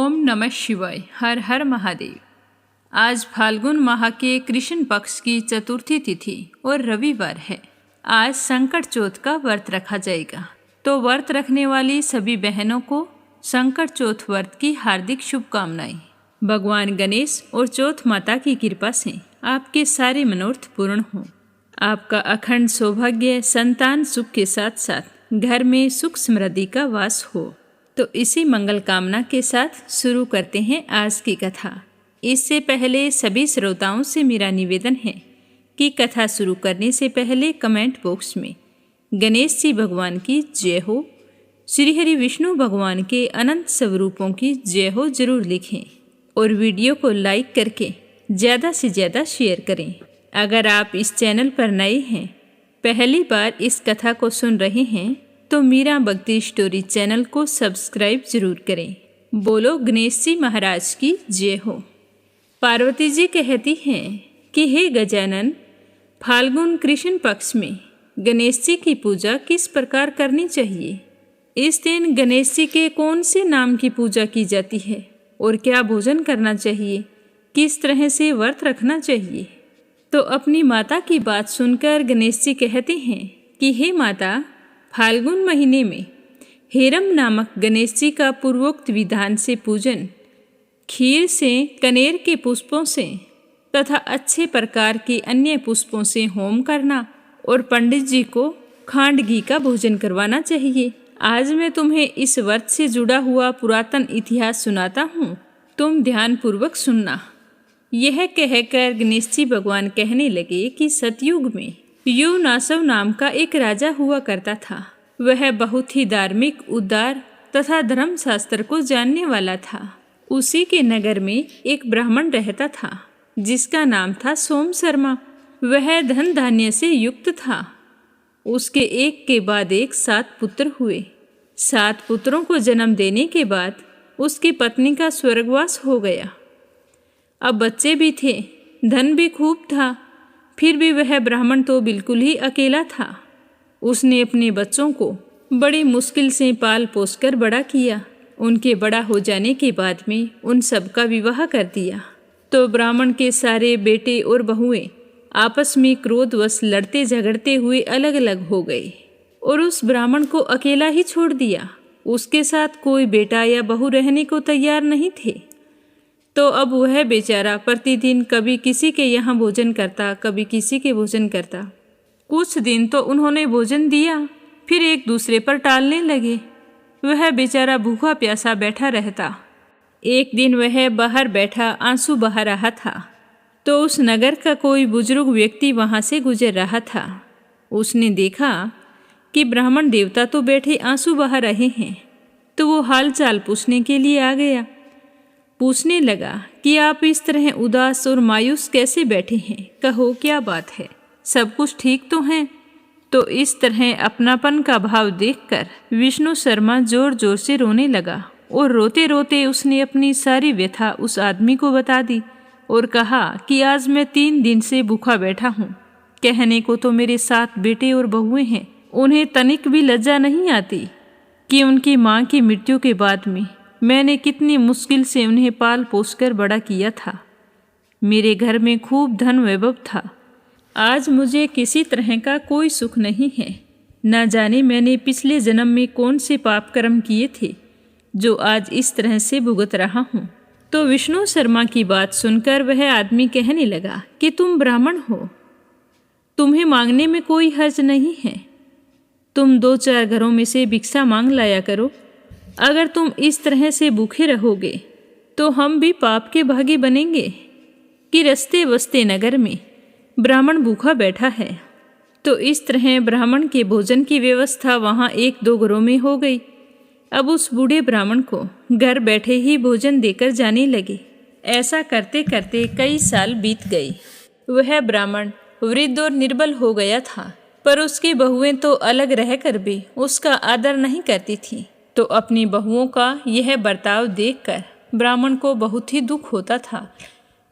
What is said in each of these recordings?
ओम नमः शिवाय। हर हर महादेव। आज फाल्गुन माह के कृष्ण पक्ष की चतुर्थी तिथि और रविवार है। आज संकट चौथ का व्रत रखा जाएगा। तो व्रत रखने वाली सभी बहनों को संकट चौथ व्रत की हार्दिक शुभकामनाएं। भगवान गणेश और चौथ माता की कृपा से आपके सारे मनोरथ पूर्ण हों। आपका अखंड सौभाग्य, संतान सुख के साथ साथ घर में सुख समृद्धि का वास हो। तो इसी मंगल कामना के साथ शुरू करते हैं आज की कथा। इससे पहले सभी श्रोताओं से मेरा निवेदन है कि कथा शुरू करने से पहले कमेंट बॉक्स में गणेश जी भगवान की जय हो, श्री हरि विष्णु भगवान के अनंत स्वरूपों की जय हो जरूर लिखें और वीडियो को लाइक करके ज़्यादा से ज़्यादा शेयर करें। अगर आप इस चैनल पर नए हैं, पहली बार इस कथा को सुन रहे हैं, तो मीरा भक्ति स्टोरी चैनल को सब्सक्राइब जरूर करें। बोलो गणेश जी महाराज की जय हो। पार्वती जी कहती हैं कि हे गजानन, फाल्गुन कृष्ण पक्ष में गणेश जी की पूजा किस प्रकार करनी चाहिए? इस दिन गणेश जी के कौन से नाम की पूजा की जाती है और क्या भोजन करना चाहिए? किस तरह से व्रत रखना चाहिए? तो अपनी माता की बात सुनकर गणेश जी कहते हैं कि हे माता, फाल्गुन महीने में हेरम नामक गणेश जी का पूर्वोक्त विधान से पूजन, खीर से, कनेर के पुष्पों से तथा अच्छे प्रकार के अन्य पुष्पों से होम करना और पंडित जी को खांड घी का भोजन करवाना चाहिए। आज मैं तुम्हें इस व्रत से जुड़ा हुआ पुरातन इतिहास सुनाता हूँ, तुम ध्यानपूर्वक सुनना। यह कहकर गणेश जी भगवान कहने लगे कि सतयुग में युवनासव नाम का एक राजा हुआ करता था। वह बहुत ही धार्मिक, उदार तथा धर्मशास्त्र को जानने वाला था। उसी के नगर में एक ब्राह्मण रहता था जिसका नाम था सोम शर्मा। वह धन धान्य से युक्त था। उसके एक के बाद एक 7 पुत्र हुए। 7 पुत्रों को जन्म देने के बाद उसकी पत्नी का स्वर्गवास हो गया। अब बच्चे भी थे, धन भी खूब था, फिर भी वह ब्राह्मण तो बिल्कुल ही अकेला था। उसने अपने बच्चों को बड़ी मुश्किल से पाल पोस कर बड़ा किया। उनके बड़ा हो जाने के बाद में उन सब का विवाह कर दिया। तो ब्राह्मण के सारे बेटे और बहुएं आपस में क्रोधवश लड़ते झगड़ते हुए अलग अलग हो गए और उस ब्राह्मण को अकेला ही छोड़ दिया। उसके साथ कोई बेटा या बहू रहने को तैयार नहीं थे। तो अब वह बेचारा प्रतिदिन कभी किसी के यहाँ भोजन करता, कभी किसी के भोजन करता। कुछ दिन तो उन्होंने भोजन दिया, फिर एक दूसरे पर टालने लगे। वह बेचारा भूखा प्यासा बैठा रहता। एक दिन वह बाहर बैठा आंसू बहा रहा था। तो उस नगर का कोई बुजुर्ग व्यक्ति वहाँ से गुजर रहा था। उसने देखा कि ब्राह्मण देवता तो बैठे आंसू बहा रहे हैं, तो वो हाल चाल पूछने के लिए आ गया। पूछने लगा कि आप इस तरह उदास और मायूस कैसे बैठे हैं? कहो क्या बात है, सब कुछ ठीक तो है? तो इस तरह अपनापन का भाव देखकर विष्णु शर्मा जोर जोर से रोने लगा और रोते रोते उसने अपनी सारी व्यथा उस आदमी को बता दी और कहा कि आज मैं 3 दिन से भूखा बैठा हूँ। कहने को तो मेरे 7 बेटे और बहुएं हैं, उन्हें तनिक भी लज्जा नहीं आती कि उनकी माँ की मृत्यु के बाद में मैंने कितनी मुश्किल से उन्हें पाल पोस कर बड़ा किया था। मेरे घर में खूब धन वैभव था। आज मुझे किसी तरह का कोई सुख नहीं है। न जाने मैंने पिछले जन्म में कौन से पाप कर्म किए थे जो आज इस तरह से भुगत रहा हूँ। तो विष्णु शर्मा की बात सुनकर वह आदमी कहने लगा कि तुम ब्राह्मण हो, तुम्हें मांगने में कोई हर्ज नहीं है। तुम 2-4 घरों में से भिक्षा मांग लाया करो। अगर तुम इस तरह से भूखे रहोगे तो हम भी पाप के भागी बनेंगे कि रस्ते बसते नगर में ब्राह्मण भूखा बैठा है। तो इस तरह ब्राह्मण के भोजन की व्यवस्था वहाँ 1-2 घरों में हो गई। अब उस बूढ़े ब्राह्मण को घर बैठे ही भोजन देकर जाने लगे। ऐसा करते करते कई साल बीत गए। वह ब्राह्मण वृद्ध और निर्बल हो गया था, पर उसकी बहुएं तो अलग रहकर भी उसका आदर नहीं करती थीं। तो अपनी बहुओं का यह बर्ताव देखकर ब्राह्मण को बहुत ही दुख होता था।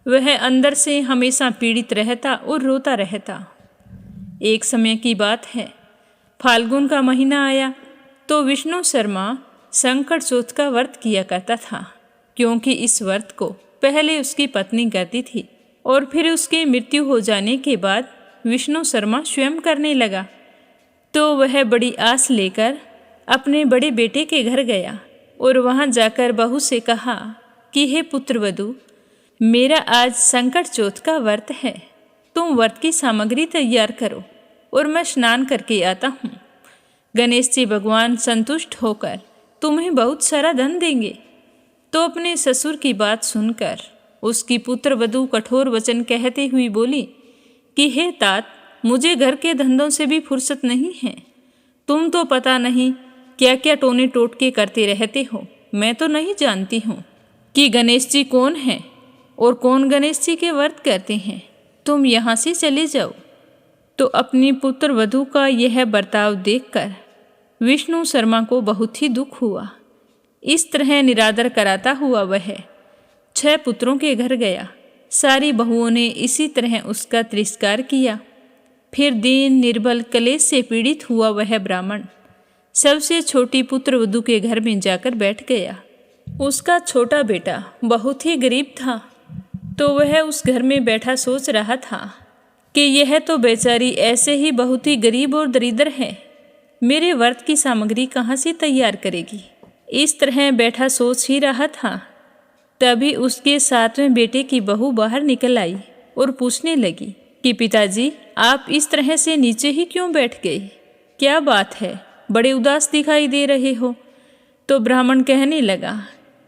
वह अंदर से हमेशा पीड़ित रहता और रोता रहता। एक समय की बात है, फाल्गुन का महीना आया तो विष्णु शर्मा संकट चौथ का व्रत किया करता था। क्योंकि इस व्रत को पहले उसकी पत्नी करती थी और फिर उसकी मृत्यु हो जाने के बाद विष्णु शर्मा स्वयं करने लगा। तो वह बड़ी आस लेकर अपने बड़े बेटे के घर गया और वहां जाकर बहू से कहा कि हे पुत्रवधू, मेरा आज संकट चौथ का व्रत है, तुम व्रत की सामग्री तैयार करो और मैं स्नान करके आता हूँ। गणेश जी भगवान संतुष्ट होकर तुम्हें बहुत सारा धन देंगे। तो अपने ससुर की बात सुनकर उसकी पुत्रवधू कठोर वचन कहते हुए बोली कि हे तात, मुझे घर के धंधों से भी फुर्सत नहीं है। तुम तो पता नहीं क्या क्या टोने टोटके करते रहते हो। मैं तो नहीं जानती हूँ कि गणेश जी कौन हैं और कौन गणेश जी के व्रत करते हैं। तुम यहाँ से चले जाओ। तो अपनी पुत्रवधू का यह बर्ताव देखकर विष्णु शर्मा को बहुत ही दुख हुआ। इस तरह निरादर कराता हुआ वह 6 पुत्रों के घर गया। सारी बहुओं ने इसी तरह उसका तिरस्कार किया। फिर दीन निर्बल कलेश से पीड़ित हुआ वह ब्राह्मण सबसे छोटी पुत्रवधू के घर में जाकर बैठ गया। उसका छोटा बेटा बहुत ही गरीब था, तो वह उस घर में बैठा सोच रहा था कि यह तो बेचारी ऐसे ही बहुत ही गरीब और दरिद्र है, मेरे व्रत की सामग्री कहाँ से तैयार करेगी। इस तरह बैठा सोच ही रहा था, तभी उसके 7वें बेटे की बहू बाहर निकल आई और पूछने लगी कि पिताजी, आप इस तरह से नीचे ही क्यों बैठ गए? क्या बात है, बड़े उदास दिखाई दे रहे हो। तो ब्राह्मण कहने लगा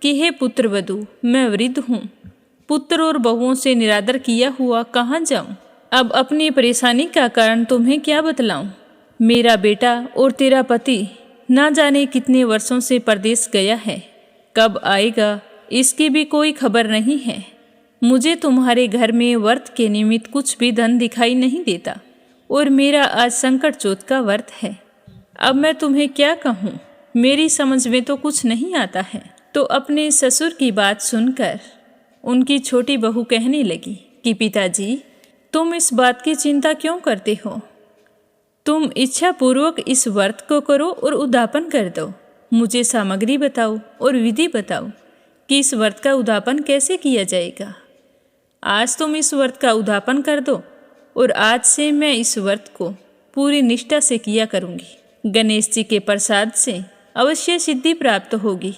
कि हे पुत्रवधू, मैं वृद्ध हूँ, पुत्र और बहुओं से निरादर किया हुआ कहाँ जाऊँ। अब अपनी परेशानी का कारण तुम्हें क्या बतलाऊँ। मेरा बेटा और तेरा पति ना जाने कितने वर्षों से परदेश गया है, कब आएगा इसकी भी कोई खबर नहीं है। मुझे तुम्हारे घर में व्रत के निमित्त कुछ भी धन दिखाई नहीं देता और मेरा आज संकट चौथ का व्रत है। अब मैं तुम्हें क्या कहूँ, मेरी समझ में तो कुछ नहीं आता है। तो अपने ससुर की बात सुनकर उनकी छोटी बहू कहने लगी कि पिताजी, तुम इस बात की चिंता क्यों करते हो? तुम इच्छा पूर्वक इस व्रत को करो और उद्यापन कर दो। मुझे सामग्री बताओ और विधि बताओ कि इस व्रत का उद्यापन कैसे किया जाएगा। आज तुम इस व्रत का उद्यापन कर दो और आज से मैं इस व्रत को पूरी निष्ठा से किया करूँगी। गणेश जी के प्रसाद से अवश्य सिद्धि प्राप्त होगी।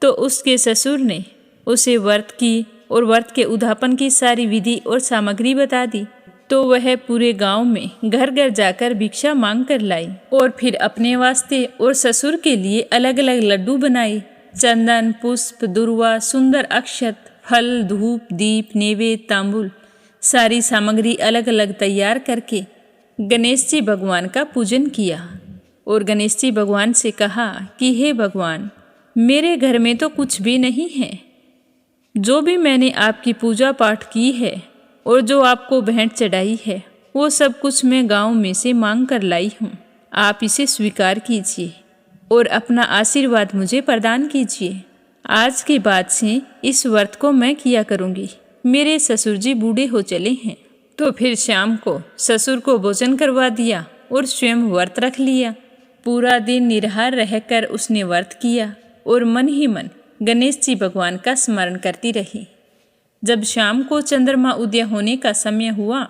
तो उसके ससुर ने उसे व्रत की और व्रत के उद्यापन की सारी विधि और सामग्री बता दी। तो वह पूरे गांव में घर घर जाकर भिक्षा मांग कर लाई और फिर अपने वास्ते और ससुर के लिए अलग अलग लड्डू बनाए। चंदन, पुष्प, दुर्वा, सुंदर अक्षत, फल, धूप, दीप, नैवेद्य, तांबूल, सारी सामग्री अलग अलग तैयार करके गणेश जी भगवान का पूजन किया और गणेश जी भगवान से कहा कि हे भगवान, मेरे घर में तो कुछ भी नहीं है। जो भी मैंने आपकी पूजा पाठ की है और जो आपको भेंट चढ़ाई है, वो सब कुछ मैं गांव में से मांग कर लाई हूँ। आप इसे स्वीकार कीजिए और अपना आशीर्वाद मुझे प्रदान कीजिए। आज के बाद से इस व्रत को मैं किया करूँगी। मेरे ससुर जी बूढ़े हो चले हैं। तो फिर शाम को ससुर को भोजन करवा दिया और स्वयं व्रत रख लिया। पूरा दिन निराहार रहकर उसने व्रत किया और मन ही मन गणेश जी भगवान का स्मरण करती रही। जब शाम को चंद्रमा उदय होने का समय हुआ,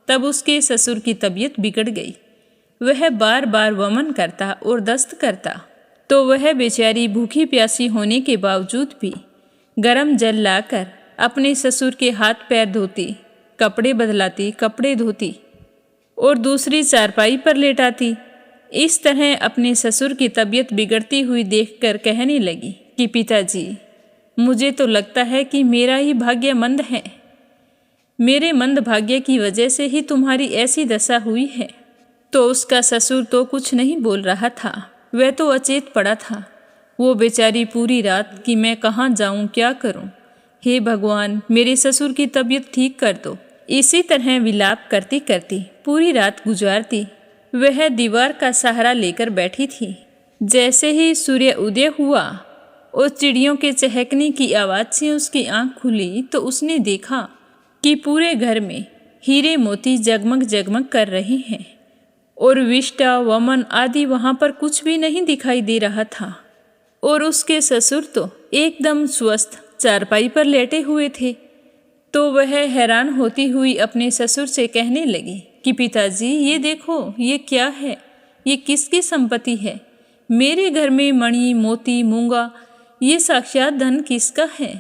तब उसके ससुर की तबीयत बिगड़ गई। वह बार बार वमन करता और दस्त करता। तो वह बेचारी भूखी प्यासी होने के बावजूद भी गर्म जल लाकर अपने ससुर के हाथ पैर धोती, कपड़े बदलाती, कपड़े धोती और दूसरी चारपाई पर लेटाती। इस तरह अपने ससुर की तबीयत बिगड़ती हुई देखकर कहने लगी कि पिताजी, मुझे तो लगता है कि मेरा ही भाग्य मंद है। मेरे मंद भाग्य की वजह से ही तुम्हारी ऐसी दशा हुई है। तो उसका ससुर तो कुछ नहीं बोल रहा था, वह तो अचेत पड़ा था। वो बेचारी पूरी रात कि मैं कहाँ जाऊँ, क्या करूँ, हे भगवान मेरे ससुर की तबीयत ठीक कर दो, इसी तरह विलाप करती करती पूरी रात गुजारती। वह दीवार का सहारा लेकर बैठी थी। जैसे ही सूर्य उदय हुआ और चिड़ियों के चहकने की आवाज़ से उसकी आंख खुली, तो उसने देखा कि पूरे घर में हीरे मोती जगमग जगमग कर रहे हैं और विष्टा, वमन आदि वहाँ पर कुछ भी नहीं दिखाई दे रहा था। और उसके ससुर तो एकदम स्वस्थ चारपाई पर लेटे हुए थे। तो वह हैरान होती हुई अपने ससुर से कहने लगी कि पिताजी, ये देखो, ये क्या है? ये किसकी संपत्ति है? मेरे घर में मणि, मोती, मूंगा, ये साक्षात धन किसका है?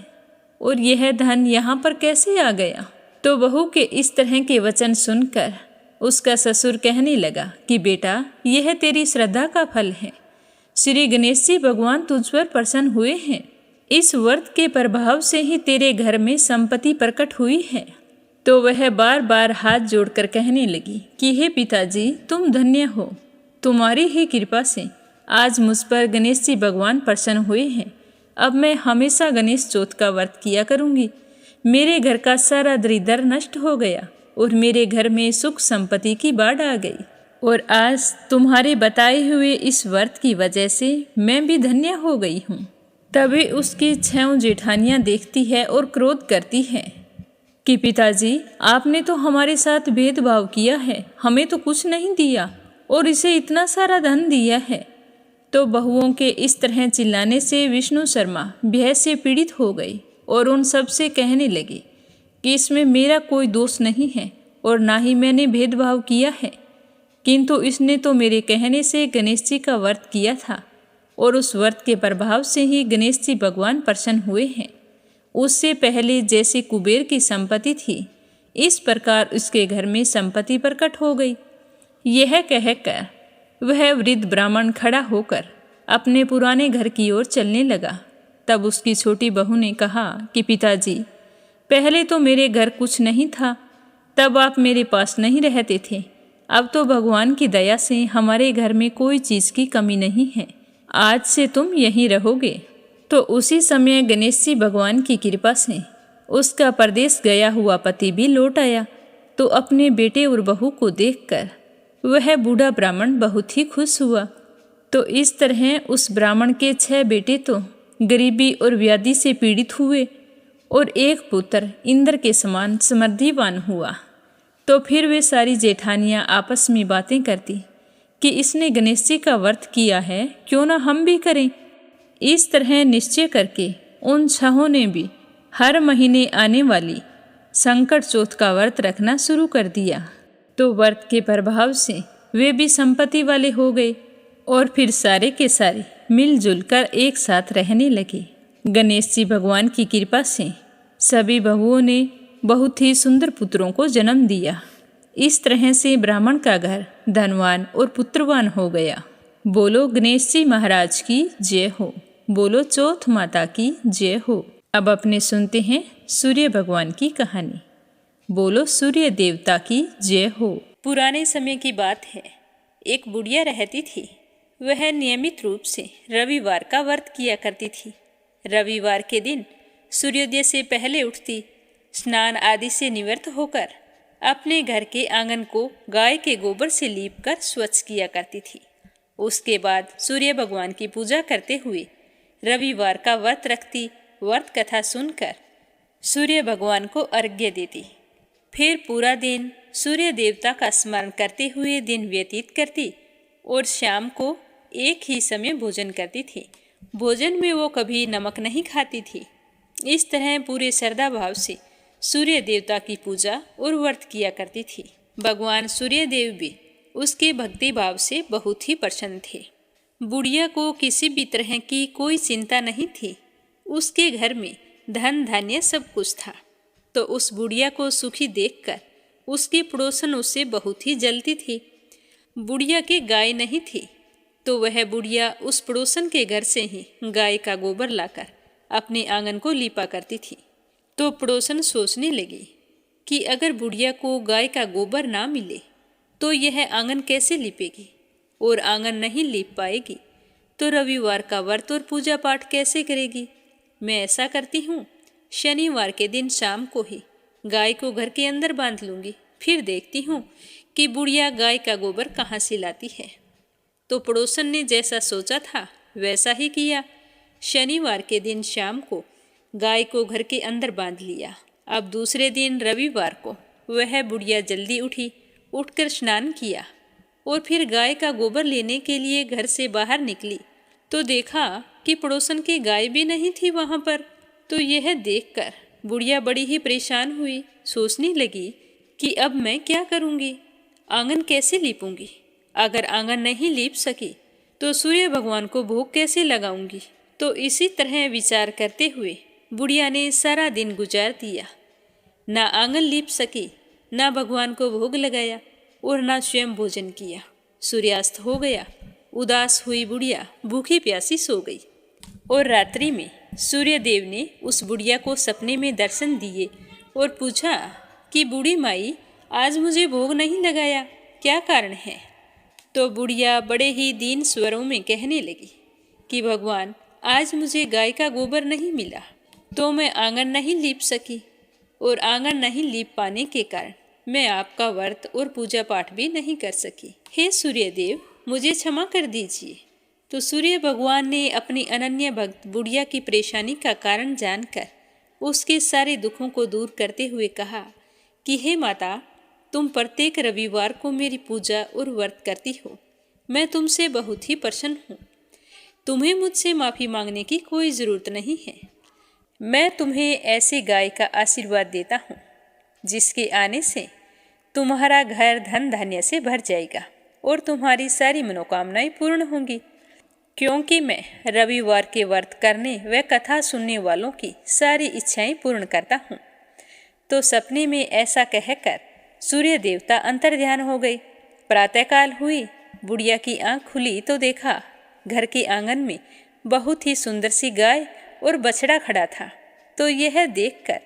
और यह धन यहाँ पर कैसे आ गया? तो बहू के इस तरह के वचन सुनकर उसका ससुर कहने लगा कि बेटा, यह तेरी श्रद्धा का फल है। श्री गणेश जी भगवान तुझ पर प्रसन्न हुए हैं। इस व्रत के प्रभाव से ही तेरे घर में संपत्ति प्रकट हुई है। तो वह बार बार हाथ जोड़कर कहने लगी कि हे पिताजी, तुम धन्य हो। तुम्हारी ही कृपा से आज मुझ पर गणेश जी भगवान प्रसन्न हुए हैं। अब मैं हमेशा गणेश चौथ का व्रत किया करूँगी। मेरे घर का सारा दरिद्र नष्ट हो गया और मेरे घर में सुख संपत्ति की बाढ़ आ गई। और आज तुम्हारे बताए हुए इस व्रत की वजह से मैं भी धन्य हो गई हूँ। तभी उसकी 6 जेठानियाँ देखती है और क्रोध करती है कि पिताजी, आपने तो हमारे साथ भेदभाव किया है, हमें तो कुछ नहीं दिया और इसे इतना सारा धन दिया है। तो बहुओं के इस तरह चिल्लाने से विष्णु शर्मा भय से पीड़ित हो गई और उन सब से कहने लगी कि इसमें मेरा कोई दोष नहीं है और ना ही मैंने भेदभाव किया है, किंतु इसने तो मेरे कहने से गणेश जी का व्रत किया था और उस व्रत के प्रभाव से ही गणेश जी भगवान प्रसन्न हुए हैं। उससे पहले जैसे कुबेर की संपत्ति थी, इस प्रकार उसके घर में संपत्ति प्रकट हो गई। यह कहकर वह वृद्ध ब्राह्मण खड़ा होकर अपने पुराने घर की ओर चलने लगा। तब उसकी छोटी बहू ने कहा कि पिताजी, पहले तो मेरे घर कुछ नहीं था, तब आप मेरे पास नहीं रहते थे। अब तो भगवान की दया से हमारे घर में कोई चीज़ की कमी नहीं है। आज से तुम यहीं रहोगे। तो उसी समय गणेश जी भगवान की कृपा से उसका परदेश गया हुआ पति भी लौट आया। तो अपने बेटे और बहू को देखकर वह बूढ़ा ब्राह्मण बहुत ही खुश हुआ। तो इस तरह उस ब्राह्मण के 6 बेटे तो गरीबी और व्याधि से पीड़ित हुए और एक पुत्र इंद्र के समान समृद्धिवान हुआ। तो फिर वे सारी जेठानियाँ आपस में बातें करती कि इसने गणेश जी का व्रत किया है, क्यों ना हम भी करें। इस तरह निश्चय करके उन 6 ने भी हर महीने आने वाली संकट चौथ का व्रत रखना शुरू कर दिया। तो व्रत के प्रभाव से वे भी संपत्ति वाले हो गए और फिर सारे के सारे मिलजुल कर एक साथ रहने लगे। गणेश जी भगवान की कृपा से सभी बहुओं ने बहुत ही सुंदर पुत्रों को जन्म दिया। इस तरह से ब्राह्मण का घर धनवान और पुत्रवान हो गया। बोलो गणेश जी महाराज की जय हो। बोलो चौथ माता की जय हो। अब अपने सुनते हैं सूर्य भगवान की कहानी। बोलो सूर्य देवता की जय हो। पुराने समय की बात है। एक बुढ़िया रहती थी। वह नियमित रूप से रविवार का व्रत किया करती थी। रविवार के दिन सूर्योदय से पहले उठती, स्नान आदि से निवृत्त होकर अपने घर के आंगन को गाय के गोबर से लीपकर स्वच्छ किया करती थी। उसके बाद सूर्य भगवान की पूजा करते हुए रविवार का व्रत रखती। व्रत कथा सुनकर सूर्य भगवान को अर्घ्य देती। फिर पूरा दिन सूर्य देवता का स्मरण करते हुए दिन व्यतीत करती और शाम को एक ही समय भोजन करती थी। भोजन में वो कभी नमक नहीं खाती थी। इस तरह पूरे श्रद्धा भाव से सूर्य देवता की पूजा और व्रत किया करती थी। भगवान सूर्य देव भी उसके भक्ति भाव से बहुत ही प्रसन्न थे। बुढ़िया को किसी भी तरह की कोई चिंता नहीं थी। उसके घर में धन धान्य सब कुछ था। तो उस बुढ़िया को सुखी देखकर उसकी पड़ोसन उससे बहुत ही जलती थी। बुढ़िया की गाय नहीं थी, तो वह बुढ़िया उस पड़ोसन के घर से ही गाय का गोबर लाकर अपने आंगन को लीपा करती थी। तो पड़ोसन सोचने लगी कि अगर बुढ़िया को गाय का गोबर ना मिले तो यह आंगन कैसे लीपेगी, और आंगन नहीं लीप पाएगी तो रविवार का व्रत और पूजा पाठ कैसे करेगी। मैं ऐसा करती हूँ, शनिवार के दिन शाम को ही गाय को घर के अंदर बांध लूँगी, फिर देखती हूँ कि बुढ़िया गाय का गोबर कहाँ से लाती है। तो पड़ोसन ने जैसा सोचा था वैसा ही किया। शनिवार के दिन शाम को गाय को घर के अंदर बांध लिया। अब दूसरे दिन रविवार को वह बुढ़िया जल्दी उठी, उठकर स्नान किया और फिर गाय का गोबर लेने के लिए घर से बाहर निकली तो देखा कि पड़ोसन की गाय भी नहीं थी वहाँ पर। तो यह देखकर बुढ़िया बड़ी ही परेशान हुई। सोचने लगी कि अब मैं क्या करूँगी, आंगन कैसे लीपूंगी। अगर आंगन नहीं लीप सकी तो सूर्य भगवान को भोग कैसे लगाऊंगी। तो इसी तरह विचार करते हुए बुढ़िया ने सारा दिन गुजार दिया। ना आंगन लीप सकी, ना भगवान को भोग लगाया और ना स्वयं भोजन किया। सूर्यास्त हो गया। उदास हुई बुढ़िया भूखी प्यासी सो गई। और रात्रि में सूर्य देव ने उस बुढ़िया को सपने में दर्शन दिए और पूछा कि बूढ़ी माई, आज मुझे भोग नहीं लगाया, क्या कारण है। तो बुढ़िया बड़े ही दीन स्वरों में कहने लगी कि भगवान, आज मुझे गाय का गोबर नहीं मिला तो मैं आंगन नहीं लीप सकी, और आंगन नहीं लीप पाने के कारण मैं आपका व्रत और पूजा पाठ भी नहीं कर सकी। हे सूर्य देव, मुझे क्षमा कर दीजिए। तो सूर्य भगवान ने अपनी अनन्य भक्त बुढ़िया की परेशानी का कारण जानकर उसके सारे दुखों को दूर करते हुए कहा कि हे माता, तुम प्रत्येक रविवार को मेरी पूजा और व्रत करती हो। मैं तुमसे बहुत ही प्रसन्न हूँ। तुम्हें मुझसे माफ़ी मांगने की कोई ज़रूरत नहीं है। मैं तुम्हें ऐसी गाय का आशीर्वाद देता हूँ जिसके आने से तुम्हारा घर धन धान्य से भर जाएगा और तुम्हारी सारी मनोकामनाएं पूर्ण होंगी, क्योंकि मैं रविवार के व्रत करने व कथा सुनने वालों की सारी इच्छाएं पूर्ण करता हूँ। तो सपने में ऐसा कहकर सूर्य देवता अंतर्ध्यान हो गए। प्रातःकाल हुई, बुढ़िया की आंख खुली तो देखा घर के आंगन में बहुत ही सुंदर सी गाय और बछड़ा खड़ा था। तो यह देखकर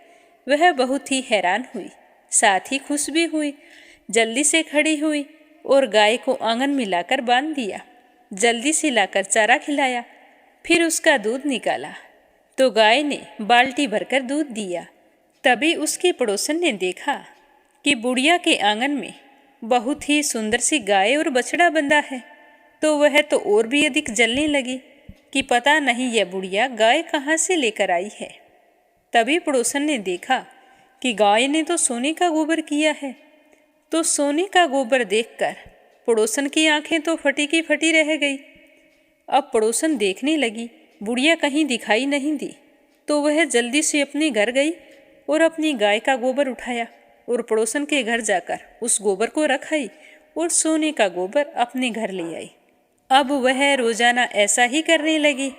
वह बहुत ही हैरान हुई, साथ ही खुश भी हुई। जल्दी से खड़ी हुई और गाय को आंगन में लाकर बांध दिया। जल्दी से लाकर चारा खिलाया, फिर उसका दूध निकाला तो गाय ने बाल्टी भरकर दूध दिया। तभी उसके पड़ोसन ने देखा कि बुढ़िया के आंगन में बहुत ही सुंदर सी गाय और बछड़ा बंधा है। तो वह तो और भी अधिक जलने लगी कि पता नहीं यह बुढ़िया गाय कहाँ से लेकर आई है। तभी पड़ोसन ने देखा कि गाय ने तो सोने का गोबर किया है। तो सोने का गोबर देखकर पड़ोसन की आंखें तो फटी की फटी रह गई। अब पड़ोसन देखने लगी, बुढ़िया कहीं दिखाई नहीं दी। तो वह जल्दी से अपने घर गई और अपनी गाय का गोबर उठाया और पड़ोसन के घर जाकर उस गोबर को रख आई और सोने का गोबर अपने घर ले आई। अब वह रोजाना ऐसा ही करने लगी।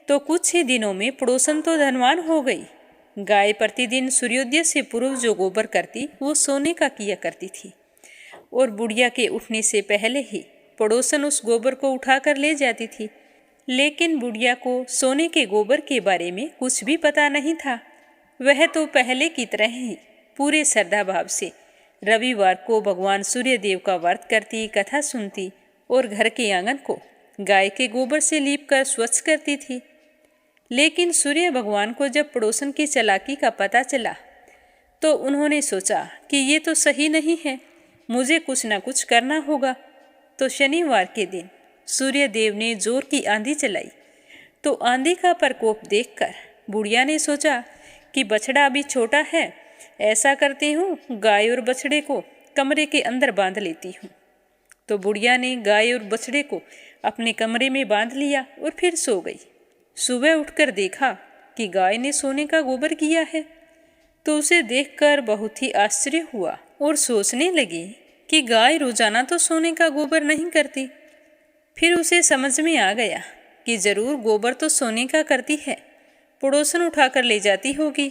तो कुछ ही दिनों में पड़ोसन तो धनवान हो गई। गाय प्रतिदिन सूर्योदय से पूर्व जो गोबर करती वो सोने का किया करती थी, और बुढ़िया के उठने से पहले ही पड़ोसन उस गोबर को उठाकर ले जाती थी। लेकिन बुढ़िया को सोने के गोबर के बारे में कुछ भी पता नहीं था। वह तो पहले की तरह ही पूरे श्रद्धा भाव से रविवार को भगवान सूर्य देव का व्रत करती, कथा सुनती और घर के आंगन को गाय के गोबर से लीपकर स्वच्छ करती थी। लेकिन सूर्य भगवान को जब पड़ोसन की चालाकी का पता चला तो उन्होंने सोचा कि ये तो सही नहीं है, मुझे कुछ न कुछ करना होगा। तो शनिवार के दिन सूर्य देव ने जोर की आंधी चलाई। तो आंधी का प्रकोप देखकर बुढ़िया ने सोचा कि बछड़ा अभी छोटा है, ऐसा करती हूँ गाय और बछड़े को कमरे के अंदर बांध लेती हूँ। तो बुढ़िया ने गाय और बछड़े को अपने कमरे में बांध लिया और फिर सो गई। सुबह उठकर देखा कि गाय ने सोने का गोबर किया है। तो उसे देखकर बहुत ही आश्चर्य हुआ और सोचने लगी कि गाय रोजाना तो सोने का गोबर नहीं करती। फिर उसे समझ में आ गया कि जरूर गोबर तो सोने का करती है, पड़ोसन उठाकर ले जाती होगी,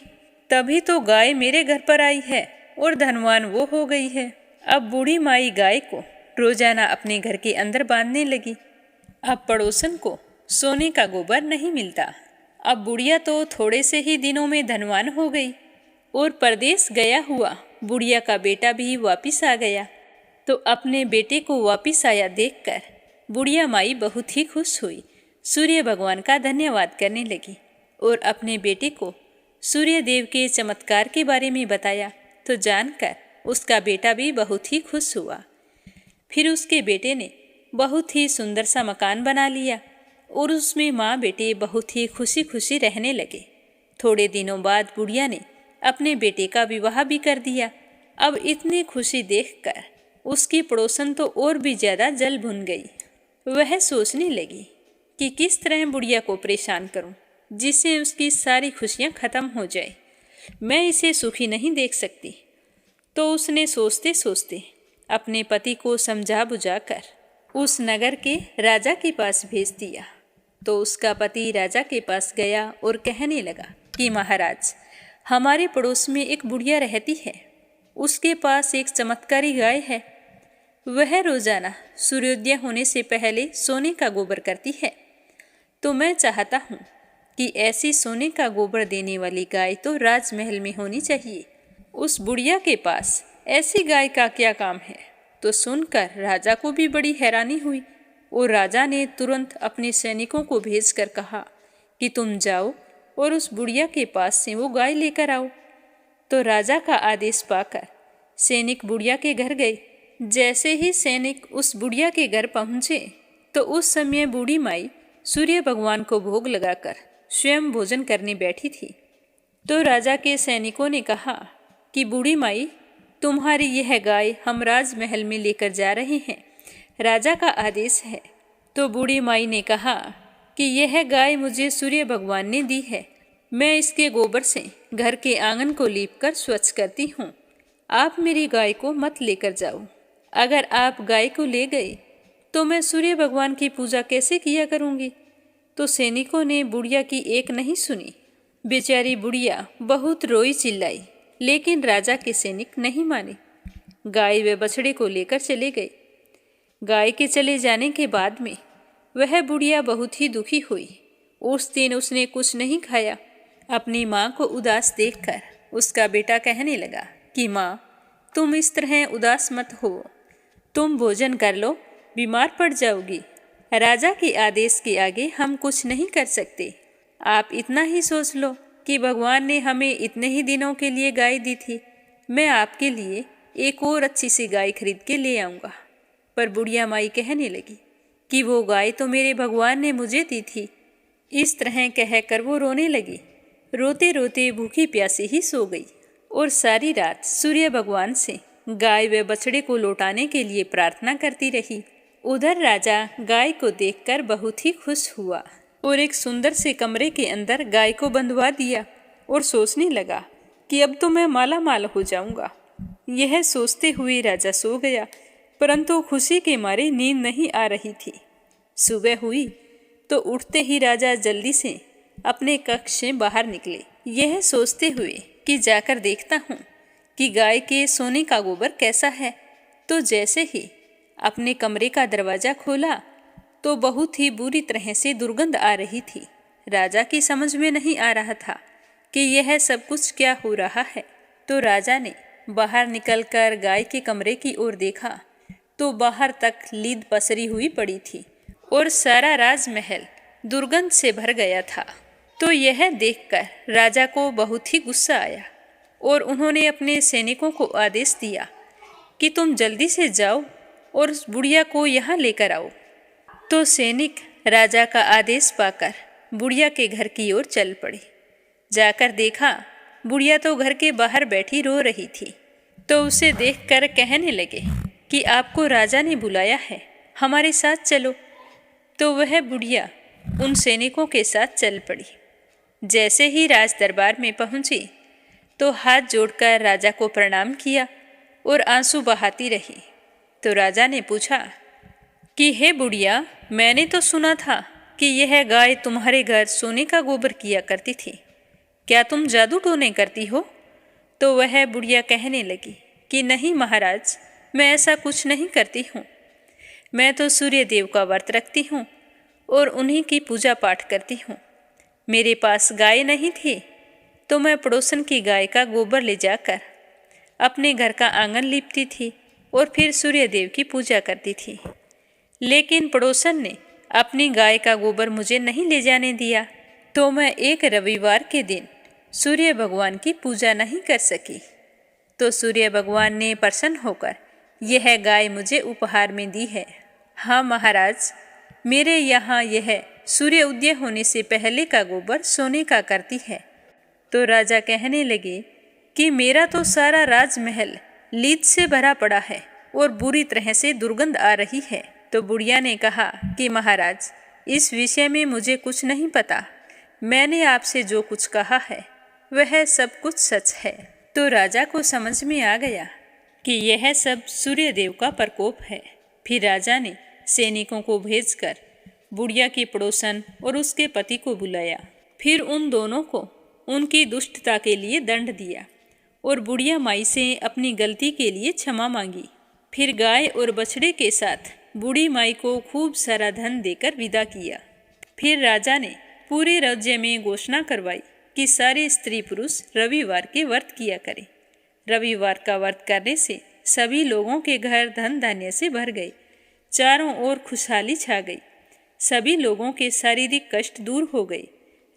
तभी तो गाय मेरे घर पर आई है और धनवान वो हो गई है। अब बूढ़ी माई गाय को रोजाना अपने घर के अंदर बांधने लगी। अब पड़ोसन को सोने का गोबर नहीं मिलता। अब बुढ़िया तो थोड़े से ही दिनों में धनवान हो गई और परदेश गया हुआ बुढ़िया का बेटा भी वापिस आ गया। तो अपने बेटे को वापिस आया देखकर बुढ़िया माई बहुत ही खुश हुई, सूर्य भगवान का धन्यवाद करने लगी और अपने बेटे को सूर्य देव के चमत्कार के बारे में बताया। तो जानकर उसका बेटा भी बहुत ही खुश हुआ। फिर उसके बेटे ने बहुत ही सुंदर सा मकान बना लिया और उसमें माँ बेटे बहुत ही खुशी खुशी रहने लगे। थोड़े दिनों बाद बुढ़िया ने अपने बेटे का विवाह भी कर दिया। अब इतनी खुशी देखकर उसकी पड़ोसन तो और भी ज़्यादा जल भुन गई। वह सोचने लगी कि किस तरह बुढ़िया को परेशान करूं। जिससे उसकी सारी खुशियाँ खत्म हो जाए। मैं इसे सुखी नहीं देख सकती। तो उसने सोचते सोचते अपने पति को समझा बुझाकर उस नगर के राजा के पास भेज दिया। तो उसका पति राजा के पास गया और कहने लगा कि महाराज, हमारे पड़ोस में एक बुढ़िया रहती है। उसके पास एक चमत्कारी गाय है। वह रोजाना सूर्योदय होने से पहले सोने का गोबर करती है। तो मैं चाहता हूँ कि ऐसी सोने का गोबर देने वाली गाय तो राजमहल में होनी चाहिए। उस बुढ़िया के पास ऐसी गाय का क्या काम है? तो सुनकर राजा को भी बड़ी हैरानी हुई और राजा ने तुरंत अपने सैनिकों को भेजकर कहा कि तुम जाओ और उस बुढ़िया के पास से वो गाय लेकर आओ। तो राजा का आदेश पाकर सैनिक बुढ़िया के घर गए। जैसे ही सैनिक उस बुढ़िया के घर पहुँचे तो उस समय बूढ़ी माई सूर्य भगवान को भोग लगाकर स्वयं भोजन करने बैठी थी। तो राजा के सैनिकों ने कहा कि बूढ़ी माई, तुम्हारी यह गाय हम राजमहल में लेकर जा रहे हैं, राजा का आदेश है। तो बूढ़ी माई ने कहा कि यह गाय मुझे सूर्य भगवान ने दी है। मैं इसके गोबर से घर के आंगन को लीपकर स्वच्छ करती हूँ। आप मेरी गाय को मत लेकर जाओ। अगर आप गाय को ले गए तो मैं सूर्य भगवान की पूजा कैसे किया करूँगी? तो सैनिकों ने बुढ़िया की एक नहीं सुनी। बेचारी बुढ़िया बहुत रोई चिल्लाई, लेकिन राजा के सैनिक नहीं माने। गाय व बछड़े को लेकर चले गए। गाय के चले जाने के बाद में वह बुढ़िया बहुत ही दुखी हुई। उस दिन उसने कुछ नहीं खाया। अपनी माँ को उदास देखकर उसका बेटा कहने लगा कि माँ, तुम इस तरह उदास मत हो, तुम भोजन कर लो, बीमार पड़ जाओगी। राजा के आदेश के आगे हम कुछ नहीं कर सकते। आप इतना ही सोच लो कि भगवान ने हमें इतने ही दिनों के लिए गाय दी थी। मैं आपके लिए एक और अच्छी सी गाय खरीद के ले आऊँगा। पर बुढ़िया माई कहने लगी कि वो गाय तो मेरे भगवान ने मुझे दी थी। इस तरह कहकर वो रोने लगी। रोते रोते भूखी प्यासी ही सो गई और सारी रात सूर्य भगवान से गाय व बछड़े को लौटाने के लिए प्रार्थना करती रही। उधर राजा गाय को देखकर बहुत ही खुश हुआ और एक सुंदर से कमरे के अंदर गाय को बंधवा दिया और सोचने लगा कि अब तो मैं माला माल हो जाऊंगा। यह सोचते हुए राजा सो गया, परंतु खुशी के मारे नींद नहीं आ रही थी। सुबह हुई तो उठते ही राजा जल्दी से अपने कक्ष से बाहर निकले, यह सोचते हुए कि जाकर देखता हूँ कि गाय के सोने का गोबर कैसा है। तो जैसे ही अपने कमरे का दरवाज़ा खोला तो बहुत ही बुरी तरह से दुर्गंध आ रही थी। राजा की समझ में नहीं आ रहा था कि यह सब कुछ क्या हो रहा है। तो राजा ने बाहर निकलकर गाय के कमरे की ओर देखा तो बाहर तक लीद पसरी हुई पड़ी थी और सारा राजमहल दुर्गंध से भर गया था। तो यह देखकर राजा को बहुत ही गुस्सा आया और उन्होंने अपने सैनिकों को आदेश दिया कि तुम जल्दी से जाओ और उस बुढ़िया को यहाँ लेकर आओ। तो सैनिक राजा का आदेश पाकर बुढ़िया के घर की ओर चल पड़े। जाकर देखा बुढ़िया तो घर के बाहर बैठी रो रही थी। तो उसे देखकर कहने लगे कि आपको राजा ने बुलाया है, हमारे साथ चलो। तो वह बुढ़िया उन सैनिकों के साथ चल पड़ी। जैसे ही राज दरबार में पहुंची तो हाथ जोड़कर राजा को प्रणाम किया और आंसू बहाती रही। तो राजा ने पूछा कि हे बुढ़िया, मैंने तो सुना था कि यह गाय तुम्हारे घर सोने का गोबर किया करती थी, क्या तुम जादू टोने करती हो? तो वह बुढ़िया कहने लगी कि नहीं महाराज, मैं ऐसा कुछ नहीं करती हूँ। मैं तो सूर्य देव का व्रत रखती हूँ और उन्हीं की पूजा पाठ करती हूँ। मेरे पास गाय नहीं थी तो मैं पड़ोसन की गाय का गोबर ले जाकर अपने घर का आंगन लीपती थी और फिर सूर्य देव की पूजा करती थी। लेकिन पड़ोसन ने अपनी गाय का गोबर मुझे नहीं ले जाने दिया, तो मैं एक रविवार के दिन सूर्य भगवान की पूजा नहीं कर सकी। तो सूर्य भगवान ने प्रसन्न होकर यह गाय मुझे उपहार में दी है। हाँ महाराज, मेरे यहाँ यह सूर्य उदय होने से पहले का गोबर सोने का करती है। तो राजा कहने लगे कि मेरा तो सारा राजमहल लीद से भरा पड़ा है और बुरी तरह से दुर्गंध आ रही है। तो बुढ़िया ने कहा कि महाराज, इस विषय में मुझे कुछ नहीं पता, मैंने आपसे जो कुछ कहा है वह सब कुछ सच है। तो राजा को समझ में आ गया कि यह सब सूर्यदेव का प्रकोप है। फिर राजा ने सैनिकों को भेजकर बुढ़िया की पड़ोसन और उसके पति को बुलाया। फिर उन दोनों को उनकी दुष्टता के लिए दंड दिया और बुढ़िया माई से अपनी गलती के लिए क्षमा मांगी। फिर गाय और बछड़े के साथ बूढ़ी माई को खूब सारा धन देकर विदा किया। फिर राजा ने पूरे राज्य में घोषणा करवाई कि सारे स्त्री पुरुष रविवार के व्रत किया करें। रविवार का व्रत करने से सभी लोगों के घर धन धान्य से भर गए। चारों ओर खुशहाली छा गई। सभी लोगों के शारीरिक कष्ट दूर हो गए।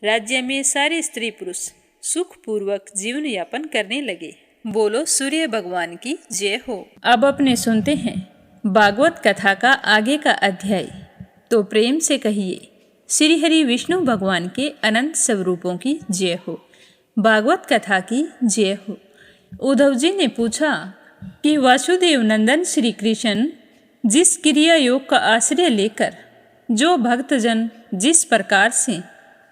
राज्य में सारे स्त्री पुरुष सुखपूर्वक जीवन यापन करने लगे। बोलो सूर्य भगवान की जय हो। अब अपने सुनते हैं भागवत कथा का आगे का अध्याय। तो प्रेम से कहिए श्री हरि विष्णु भगवान के अनंत स्वरूपों की जय हो। भागवत कथा की जय हो। उद्धव जी ने पूछा कि वासुदेव नंदन श्री कृष्ण जिस क्रिया योग का आश्रय लेकर जो भक्तजन जिस प्रकार से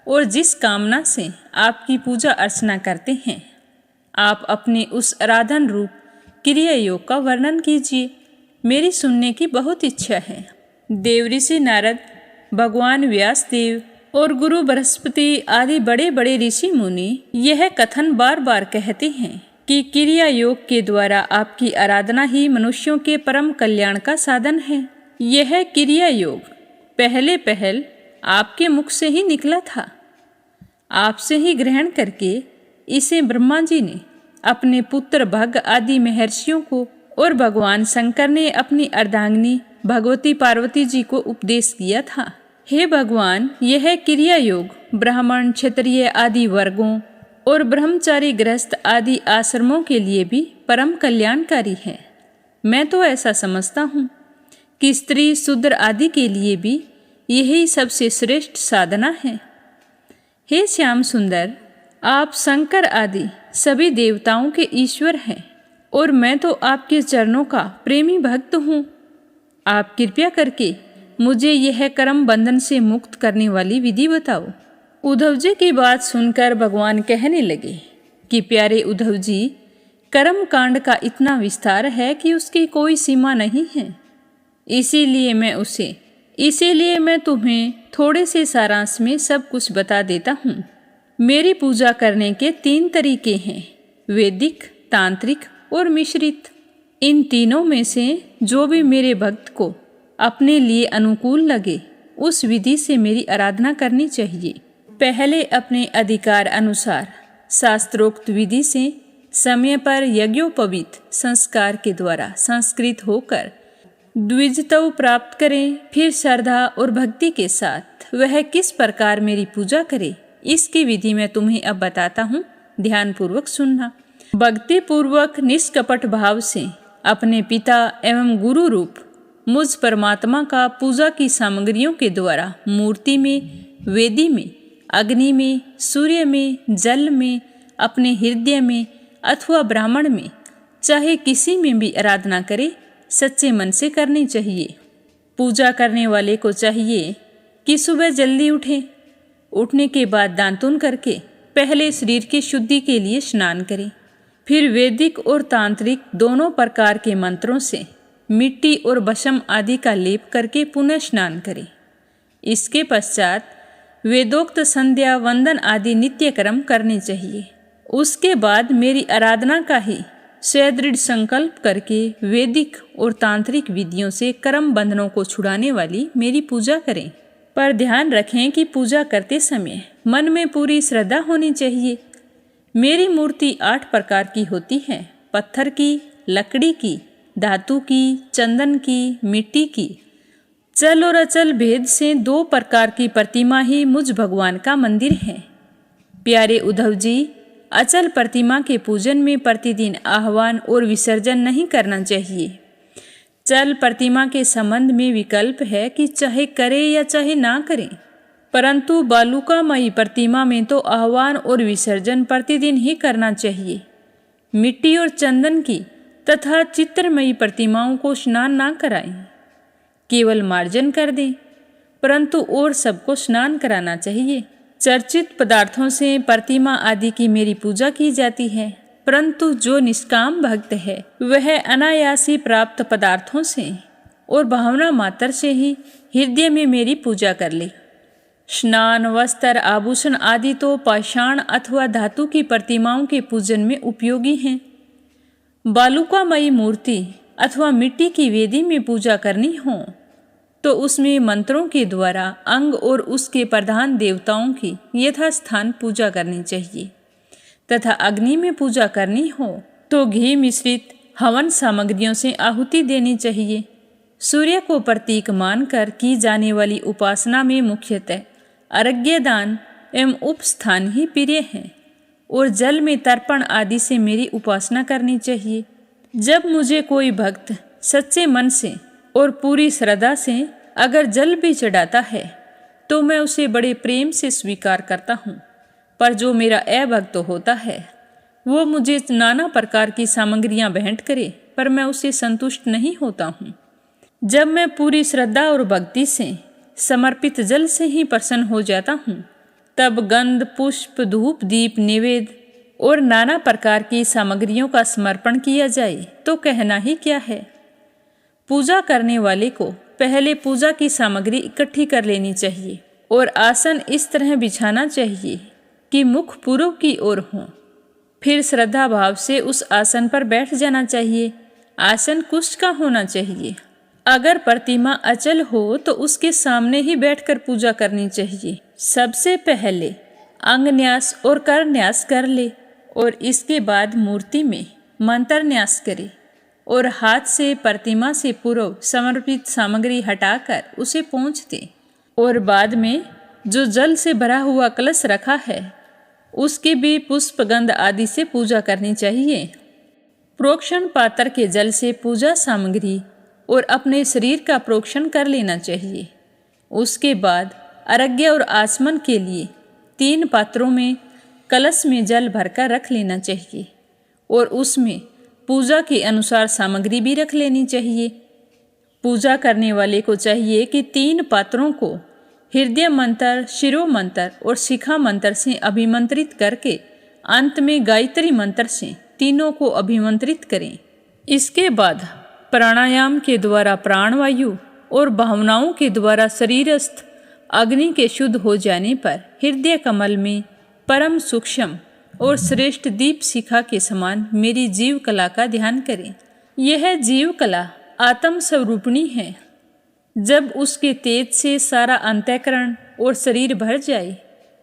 और जिस कामना से आपकी पूजा अर्चना करते हैं, आप अपने उस आराधन रूप क्रिया योग का वर्णन कीजिए। मेरी सुनने की बहुत इच्छा है। देवऋषि नारद, भगवान व्यास देव और गुरु बृहस्पति आदि बड़े बड़े ऋषि मुनि यह कथन बार बार कहते हैं कि क्रिया योग के द्वारा आपकी आराधना ही मनुष्यों के परम कल्याण का साधन है। यह क्रिया योग पहले पहल आपके मुख से ही निकला था। आपसे ही ग्रहण करके इसे ब्रह्मा जी ने अपने पुत्र भग आदि महर्षियों को और भगवान शंकर ने अपनी अर्धांगिनी भगवती पार्वती जी को उपदेश किया था। हे भगवान, यह क्रिया योग ब्राह्मण, क्षत्रिय आदि वर्गों और ब्रह्मचारी गृहस्थ आदि आश्रमों के लिए भी परम कल्याणकारी है। मैं तो ऐसा समझता हूँ कि स्त्री शूद्र आदि के लिए भी यही सबसे श्रेष्ठ साधना है। हे श्याम सुंदर, आप शंकर आदि सभी देवताओं के ईश्वर हैं और मैं तो आपके चरणों का प्रेमी भक्त हूँ। आप कृपया करके मुझे यह कर्म बंधन से मुक्त करने वाली विधि बताओ। उद्धव जी की बात सुनकर भगवान कहने लगे कि प्यारे उद्धव जी, कर्म कांड का इतना विस्तार है कि उसकी कोई सीमा नहीं है। इसीलिए मैं तुम्हें थोड़े से सारांश में सब कुछ बता देता हूँ। मेरी पूजा करने के 3 तरीके हैं, वैदिक, तांत्रिक और मिश्रित। इन तीनों में से जो भी मेरे भक्त को अपने लिए अनुकूल लगे उस विधि से मेरी आराधना करनी चाहिए। पहले अपने अधिकार अनुसार शास्त्रोक्त विधि से समय पर यज्ञोपवीत संस्कार के द्वारा संस्कृत होकर द्विजत्व प्राप्त करें। फिर श्रद्धा और भक्ति के साथ वह किस प्रकार मेरी पूजा करे, इसकी विधि मैं तुम्हें अब बताता हूँ। ध्यान पूर्वक सुनना। भक्ति पूर्वक निष्कपट भाव से अपने पिता एवं गुरु रूप मुझ परमात्मा का पूजा की सामग्रियों के द्वारा मूर्ति में, वेदी में, अग्नि में, सूर्य में, जल में, अपने हृदय में अथवा ब्राह्मण में, चाहे किसी में भी आराधना करे, सच्चे मन से करनी चाहिए। पूजा करने वाले को चाहिए कि सुबह जल्दी उठे। उठने के बाद दांतुन करके पहले शरीर की शुद्धि के लिए स्नान करें। फिर वैदिक और तांत्रिक दोनों प्रकार के मंत्रों से मिट्टी और भस्म आदि का लेप करके पुनः स्नान करें। इसके पश्चात वेदोक्त संध्या वंदन आदि नित्य कर्म करने चाहिए। उसके बाद मेरी आराधना का ही सुदृढ़ संकल्प करके वैदिक और तांत्रिक विधियों से कर्म बंधनों को छुड़ाने वाली मेरी पूजा करें। पर ध्यान रखें कि पूजा करते समय मन में पूरी श्रद्धा होनी चाहिए। मेरी मूर्ति 8 प्रकार की होती है, पत्थर की, लकड़ी की, धातु की, चंदन की, मिट्टी की। चल और अचल भेद से 2 प्रकार की प्रतिमा ही मुझ भगवान का मंदिर है। प्यारे उद्धव जी, अचल प्रतिमा के पूजन में प्रतिदिन आह्वान और विसर्जन नहीं करना चाहिए। चल प्रतिमा के संबंध में विकल्प है कि चाहे करे या चाहे ना करें, परंतु बालुकामयी प्रतिमा में तो आह्वान और विसर्जन प्रतिदिन ही करना चाहिए। मिट्टी और चंदन की तथा चित्रमयी प्रतिमाओं को स्नान ना कराएं, केवल मार्जन कर दें, परंतु और सबको स्नान कराना चाहिए। चर्चित पदार्थों से प्रतिमा आदि की मेरी पूजा की जाती है, परंतु जो निष्काम भक्त है वह अनायासी प्राप्त पदार्थों से और भावना मात्र से ही हृदय में मेरी पूजा कर ले। स्नान, वस्त्र, आभूषण आदि तो पाषाण अथवा धातु की प्रतिमाओं के पूजन में उपयोगी हैं। बालुकामयी मूर्ति अथवा मिट्टी की वेदी में पूजा करनी हो तो उसमें मंत्रों के द्वारा अंग और उसके प्रधान देवताओं की यथास्थान पूजा करनी चाहिए तथा अग्नि में पूजा करनी हो तो घी मिश्रित हवन सामग्रियों से आहुति देनी चाहिए। सूर्य को प्रतीक मानकर की जाने वाली उपासना में मुख्यतः अर्घ्यदान एवं उपस्थान ही प्रिय हैं और जल में तर्पण आदि से मेरी उपासना करनी चाहिए। जब मुझे कोई भक्त सच्चे मन से और पूरी श्रद्धा से अगर जल भी चढ़ाता है तो मैं उसे बड़े प्रेम से स्वीकार करता हूँ, पर जो मेरा अभक्त होता है वो मुझे नाना प्रकार की सामग्रियाँ भेंट करे पर मैं उसे संतुष्ट नहीं होता हूँ। जब मैं पूरी श्रद्धा और भक्ति से समर्पित जल से ही प्रसन्न हो जाता हूँ तब गंध, पुष्प, धूप, दीप, नैवेद्य और नाना प्रकार की सामग्रियों का समर्पण किया जाए तो कहना ही क्या है। पूजा करने वाले को पहले पूजा की सामग्री इकट्ठी कर लेनी चाहिए और आसन इस तरह बिछाना चाहिए कि मुख पूर्व की ओर हो। फिर श्रद्धा भाव से उस आसन पर बैठ जाना चाहिए। आसन कुश का होना चाहिए। अगर प्रतिमा अचल हो तो उसके सामने ही बैठकर पूजा करनी चाहिए। सबसे पहले अंगन्यास और करन्यास कर ले और इसके बाद मूर्ति में मंत्र न्यास करे और हाथ से प्रतिमा से पूर्व समर्पित सामग्री हटाकर उसे पोंछ दे और बाद में जो जल से भरा हुआ कलश रखा है उसकी भी पुष्प, गंध आदि से पूजा करनी चाहिए। प्रोक्षण पात्र के जल से पूजा सामग्री और अपने शरीर का प्रोक्षण कर लेना चाहिए। उसके बाद अर्घ्य और आचमन के लिए 3 पात्रों में कलश में जल भरकर रख लेना चाहिए और उसमें पूजा के अनुसार सामग्री भी रख लेनी चाहिए। पूजा करने वाले को चाहिए कि 3 पात्रों को हृदय मंत्र, शिरो मंत्र और शिखा मंत्र से अभिमंत्रित करके अंत में गायत्री मंत्र से तीनों को अभिमंत्रित करें। इसके बाद प्राणायाम के द्वारा प्राणवायु और भावनाओं के द्वारा शरीरस्थ अग्नि के शुद्ध हो जाने पर हृदय कमल में परम सूक्ष्म और श्रेष्ठ दीप शिखा के समान मेरी जीव कला का ध्यान करें। यह जीव कला आत्म स्वरूपिणी है। जब उसके तेज से सारा अंतःकरण और शरीर भर जाए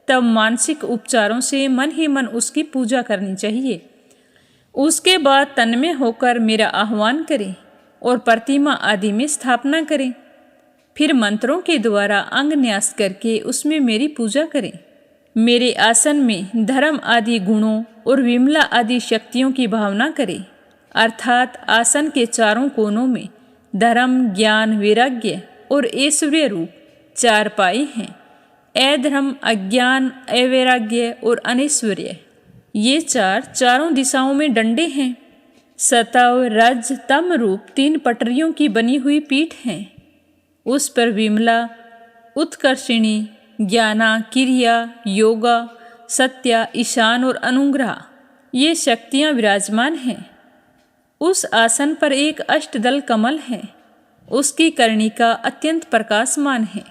तब मानसिक उपचारों से मन ही मन उसकी पूजा करनी चाहिए। उसके बाद तन्मय होकर मेरा आह्वान करें और प्रतिमा आदि में स्थापना करें। फिर मंत्रों के द्वारा अंग न्यास करके उसमें मेरी पूजा करें। मेरे आसन में धर्म आदि गुणों और विमला आदि शक्तियों की भावना करें, अर्थात आसन के चारों कोनों में धर्म, ज्ञान, वैराग्य और ऐश्वर्य रूप 4 पाए हैं। अधर्म, अज्ञान, अवैराग्य और अनैश्वर्य ये चारों दिशाओं में डंडे हैं। सतव, रज, तम रूप 3 पटरियों की बनी हुई पीठ है। उस पर विमला, उत्कर्षिणी, ज्ञाना, क्रिया, योगा, सत्या, ईशान और अनुग्रह ये शक्तियाँ विराजमान हैं। उस आसन पर एक अष्टदल कमल है। उसकी कर्णिका अत्यंत प्रकाशमान है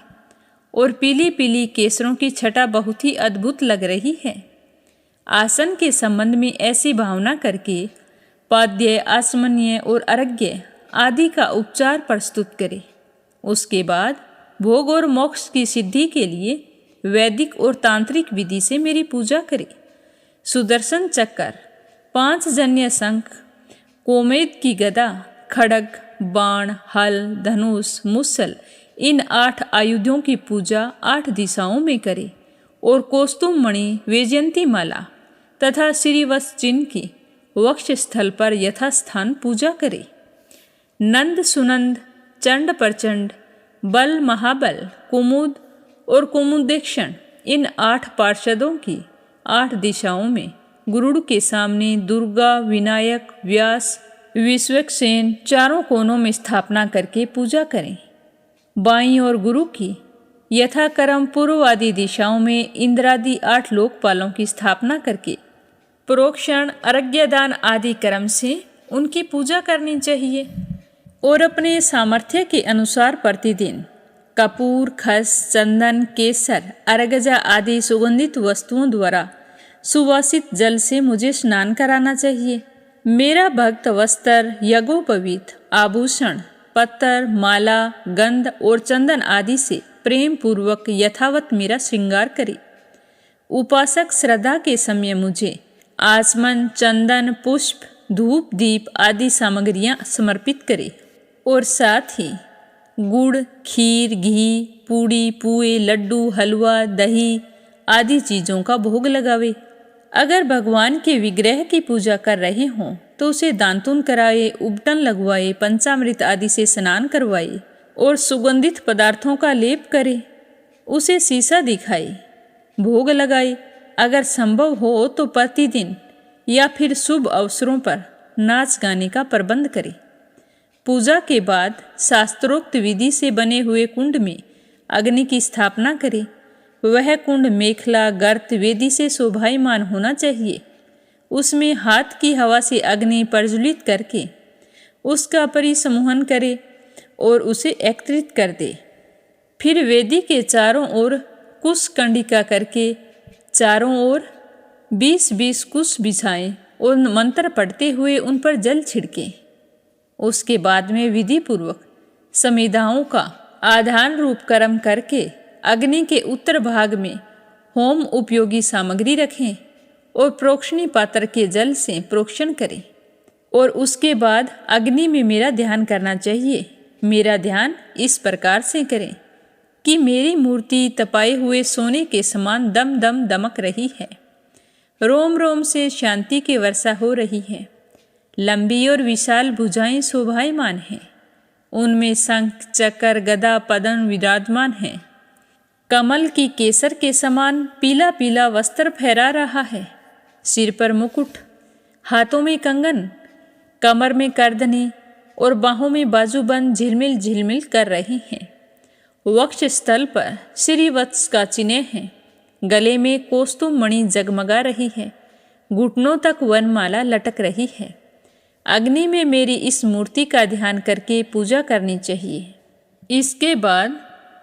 और पीली पीली केसरों की छटा बहुत ही अद्भुत लग रही है। आसन के संबंध में ऐसी भावना करके पाद्य, आचमन्य और अर्घ्य आदि का उपचार प्रस्तुत करें। उसके बाद भोग और मोक्ष की सिद्धि के लिए वैदिक और तांत्रिक विधि से मेरी पूजा करें। सुदर्शन चक्र, 5 जन्य शंख, कोमेद की गदा, खड्ग, बाण, हल, धनुष, मुसल इन 8 आयुधों की पूजा 8 दिशाओं में करें और कौस्तुभ मणि, वैजयंती माला तथा श्रीवत्स चिन्ह की वक्ष स्थल पर यथास्थान पूजा करें। नंद, सुनंद, चंड, प्रचंड, बल, महाबल, कुमुद और कुमुदेक्षण इन 8 पार्षदों की 8 दिशाओं में गुरुड़ के सामने दुर्गा, विनायक, व्यास, विश्वक्सेन चारों कोनों में स्थापना करके पूजा करें। बाईं ओर गुरु की, यथाक्रम पूर्व आदि दिशाओं में इंद्रादि 8 लोकपालों की स्थापना करके प्रोक्षण, अर्घ्यदान आदि क्रम से उनकी पूजा करनी चाहिए और अपने सामर्थ्य के अनुसार प्रतिदिन कपूर, खस, चंदन, केसर, अर्गजा आदि सुगंधित वस्तुओं द्वारा सुवासित जल से मुझे स्नान कराना चाहिए। मेरा भक्त वस्त्र, यज्ञोपवीत, आभूषण, पत्तर, माला, गंध और चंदन आदि से प्रेम पूर्वक यथावत मेरा श्रृंगार करे। उपासक श्रद्धा के समय मुझे आचमन, चंदन, पुष्प, धूप, दीप आदि सामग्रियां समर्पित करे और साथ ही गुड़, खीर, घी, पूड़ी, पुए, लड्डू, हलवा, दही आदि चीज़ों का भोग लगावे। अगर भगवान के विग्रह की पूजा कर रहे हों तो उसे दांतुन कराए, उबटन लगवाए, पंचामृत आदि से स्नान करवाए और सुगंधित पदार्थों का लेप करे। उसे शीशा दिखाए, भोग लगाए। अगर संभव हो तो प्रतिदिन या फिर शुभ अवसरों पर नाच गाने का प्रबंध करे। पूजा के बाद शास्त्रोक्त विधि से बने हुए कुंड में अग्नि की स्थापना करे। वह कुंड मेखला, गर्त, वेदी से शोभायमान होना चाहिए। उसमें हाथ की हवा से अग्नि प्रज्वलित करके उसका परिसमूहन करे और उसे एकत्रित कर दे। फिर वेदी के चारों ओर कुश कंडिका करके चारों ओर 20-20 कुश बिछाएं और मंत्र पढ़ते हुए उन पर जल छिड़के। उसके बाद में विधि पूर्वक समिधाओं का आधान रूप कर्म करके अग्नि के उत्तर भाग में होम उपयोगी सामग्री रखें और प्रोक्षणी पात्र के जल से प्रोक्षण करें और उसके बाद अग्नि में मेरा ध्यान करना चाहिए। मेरा ध्यान इस प्रकार से करें कि मेरी मूर्ति तपाए हुए सोने के समान दम दम दमक रही है। रोम रोम से शांति की वर्षा हो रही है। लंबी और विशाल भुजाएं शोभायमान हैं। उनमें शंख, चक्र, गदा, पद्म विराजमान हैं। कमल की केसर के समान पीला पीला वस्त्र फहरा रहा है। सिर पर मुकुट, हाथों में कंगन, कमर में करधनी और बाहों में बाजूबंद झिलमिल झिलमिल कर रही हैं। वक्ष स्थल पर श्रीवत्स का चिन्ह है। गले में कौस्तुभ मणि जगमगा रही है। घुटनों तक वनमाला लटक रही है। अग्नि में मेरी इस मूर्ति का ध्यान करके पूजा करनी चाहिए। इसके बाद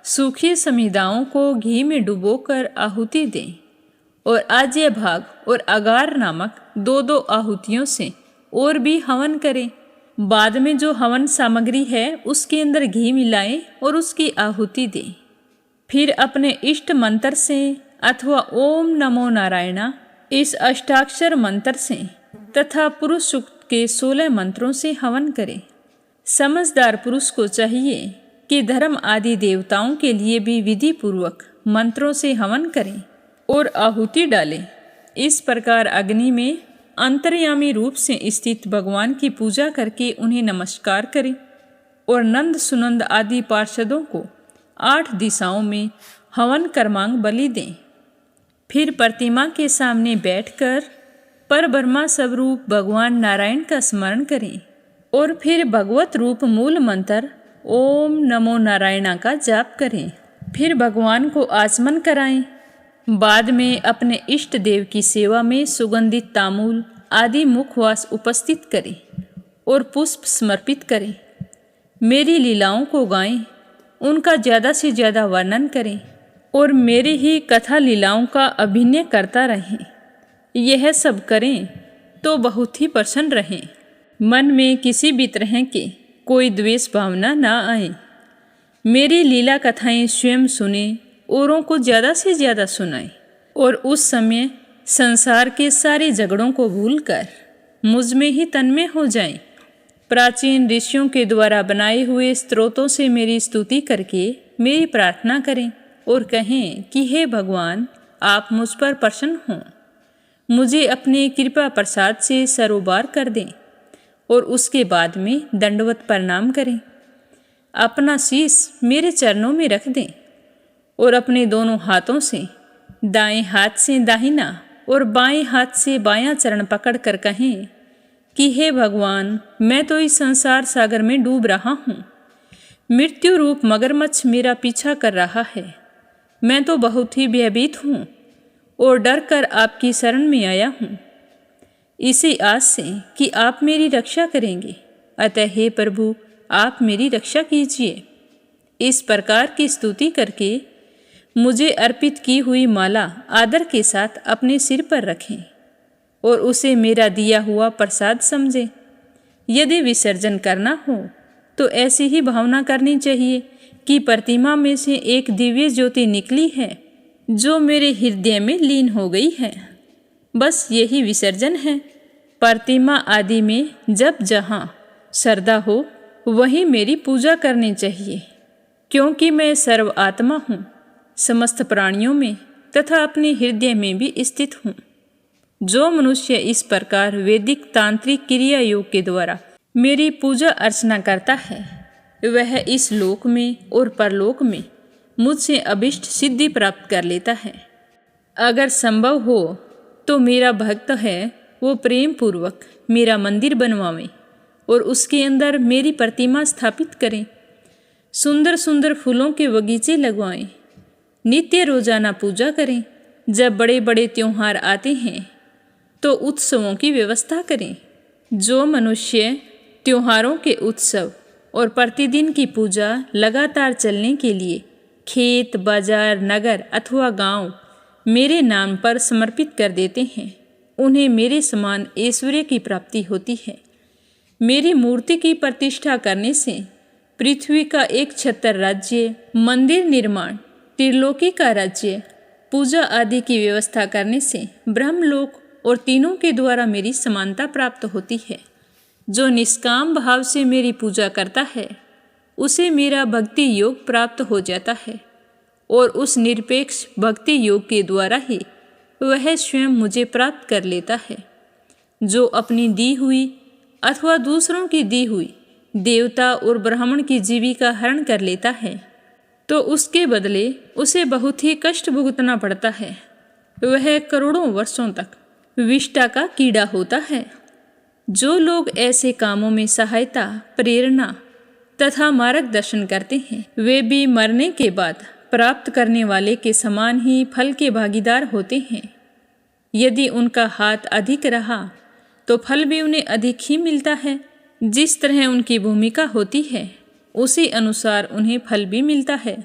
सूखी समिधाओं को घी में डुबोकर आहुति दें और आज्य भाग और अगार नामक 2-2 आहुतियों से और भी हवन करें। बाद में जो हवन सामग्री है उसके अंदर घी मिलाएं और उसकी आहुति दें। फिर अपने इष्ट मंत्र से अथवा ओम नमो नारायणा इस अष्टाक्षर मंत्र से तथा पुरुष सूक्त के 16 मंत्रों से हवन करें। समझदार पुरुष को चाहिए कि धर्म आदि देवताओं के लिए भी विधि पूर्वक मंत्रों से हवन करें और आहुति डालें। इस प्रकार अग्नि में अंतर्यामी रूप से स्थित भगवान की पूजा करके उन्हें नमस्कार करें और नंद सुनंद आदि पार्षदों को 8 दिशाओं में हवन कर्मांग बलि दें। फिर प्रतिमा के सामने बैठकर परब्रह्मा स्वरूप भगवान नारायण का स्मरण करें और फिर भगवत रूप मूल मंत्र ओम नमो नारायणा का जाप करें। फिर भगवान को आचमन कराएं। बाद में अपने इष्ट देव की सेवा में सुगंधित तामूल आदि मुखवास उपस्थित करें और पुष्प समर्पित करें। मेरी लीलाओं को गाएं, उनका ज़्यादा से ज़्यादा वर्णन करें और मेरी ही कथा लीलाओं का अभिनय करता रहें। यह सब करें तो बहुत ही प्रसन्न रहें। मन में किसी भी तरह के कोई द्वेष भावना ना आए। मेरी लीला कथाएं स्वयं सुने, औरों को ज़्यादा से ज़्यादा सुनाएं और उस समय संसार के सारे झगड़ों को भूलकर मुझ में ही तन्मय हो जाएं। प्राचीन ऋषियों के द्वारा बनाए हुए स्तोत्रों से मेरी स्तुति करके मेरी प्रार्थना करें और कहें कि हे भगवान, आप मुझ पर प्रसन्न हों, मुझे अपने कृपा प्रसाद से सरोबार कर दें और उसके बाद में दंडवत प्रणाम करें। अपना शीश मेरे चरणों में रख दें और अपने दोनों हाथों से दाएं हाथ से दाहिना और बाएं हाथ से बायां चरण पकड़कर कहें कि हे भगवान, मैं तो इस संसार सागर में डूब रहा हूँ। मृत्यु रूप मगरमच्छ मेरा पीछा कर रहा है। मैं तो बहुत ही भयभीत हूँ और डर कर आपकी शरण में आया हूँ, इसी आस से कि आप मेरी रक्षा करेंगे। अतः हे प्रभु, आप मेरी रक्षा कीजिए। इस प्रकार की स्तुति करके मुझे अर्पित की हुई माला आदर के साथ अपने सिर पर रखें और उसे मेरा दिया हुआ प्रसाद समझें। यदि विसर्जन करना हो तो ऐसी ही भावना करनी चाहिए कि प्रतिमा में से एक दिव्य ज्योति निकली है जो मेरे हृदय में लीन हो गई है। बस यही विसर्जन है। प्रतिमा आदि में जब जहाँ श्रद्धा हो वहीं मेरी पूजा करनी चाहिए, क्योंकि मैं सर्व आत्मा हूँ, समस्त प्राणियों में तथा अपने हृदय में भी स्थित हूँ। जो मनुष्य इस प्रकार वैदिक तांत्रिक क्रिया योग के द्वारा मेरी पूजा अर्चना करता है वह इस लोक में और परलोक में मुझसे अभिष्ट सिद्धि प्राप्त कर लेता है। अगर संभव हो तो मेरा भक्त है वो प्रेम पूर्वक मेरा मंदिर बनवावे और उसके अंदर मेरी प्रतिमा स्थापित करें, सुंदर सुंदर फूलों के बगीचे लगवाएं, नित्य रोजाना पूजा करें। जब बड़े बड़े त्योहार आते हैं तो उत्सवों की व्यवस्था करें। जो मनुष्य त्योहारों के उत्सव और प्रतिदिन की पूजा लगातार चलने के लिए खेत, बाजार, नगर अथवा गांव मेरे नाम पर समर्पित कर देते हैं, उन्हें मेरे समान ऐश्वर्य की प्राप्ति होती है। मेरी मूर्ति की प्रतिष्ठा करने से पृथ्वी का 1 राज्य, मंदिर निर्माण, त्रिलोकी का राज्य, पूजा आदि की व्यवस्था करने से ब्रह्मलोक और तीनों के द्वारा मेरी समानता प्राप्त होती है। जो निष्काम भाव से मेरी पूजा करता है उसे मेरा भक्ति योग प्राप्त हो जाता है और उस निरपेक्ष भक्ति योग के द्वारा ही वह स्वयं मुझे प्राप्त कर लेता है। जो अपनी दी हुई अथवा दूसरों की दी हुई देवता और ब्राह्मण की जीविका हरण कर लेता है तो उसके बदले उसे बहुत ही कष्ट भुगतना पड़ता है। वह करोड़ों वर्षों तक विष्टा का कीड़ा होता है। जो लोग ऐसे कामों में सहायता, प्रेरणा तथा मार्गदर्शन करते हैं वे भी मरने के बाद प्राप्त करने वाले के समान ही फल के भागीदार होते हैं। यदि उनका हाथ अधिक रहा तो फल भी उन्हें अधिक ही मिलता है। जिस तरह उनकी भूमिका होती है उसी अनुसार उन्हें फल भी मिलता है।